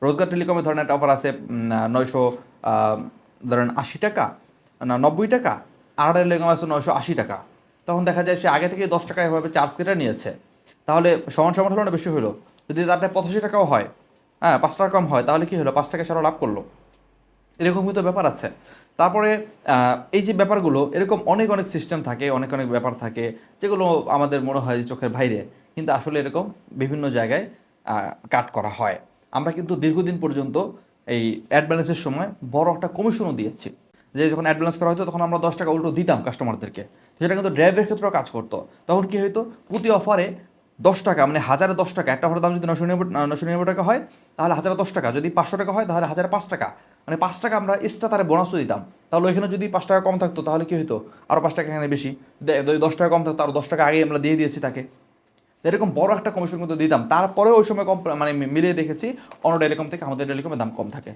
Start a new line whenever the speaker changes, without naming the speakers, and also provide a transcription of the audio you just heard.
রোজগার টেলিকমে ধরেন একটা অফার আছে 900 ধরেন 80 টাকা না 90 টাকা, আর একটা টেলিকম আছে 980 টাকা। তখন দেখা যায় সে আগে থেকে 10 টাকা এভাবে চার্জ কেটে নিয়েছে, তাহলে সমান সমান হলো না বেশি হলো? যদি তারটা 85 টাকাও হয়, হ্যাঁ 5 টাকা কম হয়, তাহলে কি হলো? 5 টাকা সারা লাভ করলো। এরকম কিন্তু ব্যাপার আছে। তারপরে এই যে ব্যাপারগুলো এরকম অনেক অনেক সিস্টেম থাকে, অনেক অনেক ব্যাপার থাকে যেগুলো আমাদের মনে হয় যে চোখের বাইরে, কিন্তু আসলে এরকম বিভিন্ন জায়গায় কাট করা হয়। আমরা কিন্তু দীর্ঘদিন পর্যন্ত এই অ্যাড ব্যালেন্সের সময় বড় একটা কমিশনও দিয়েছি, যে যখন অ্যাড ব্যালেন্স করা হতো তখন আমরা 10 টাকা উল্টো দিতাম কাস্টমারদেরকে। সেটা কিন্তু ড্রাইভের ক্ষেত্রেও কাজ করতো। তখন কি হতো? প্রতি অফারে 10 টাকা, মানে 1010 টাকা, একটা অফারের দাম যদি 999 টাকা হয় তাহলে 1010 টাকা, যদি 500 টাকা হয় তাহলে 1005 টাকা, মানে 5 টাকা আমরা এক্সট্রা তারে বোনাসও দিতাম। তাহলে ওইখানে যদি 5 টাকা কম থাকতো তাহলে কি হতো? আরও 5 টাকা এখানে বেশি। যদি 10 টাকা কম থাকতো আরও 10 টাকা আগে আমরা দিয়ে দিয়েছি তাকে। এরকম বড় একটা কমিশন কিন্তু দিতাম, তারপরেও ওই সময় কম, মানে মিলিয়ে দেখেছি অন্য টেলিকম থেকে আমাদের টেলিকমের দাম কম থাকে।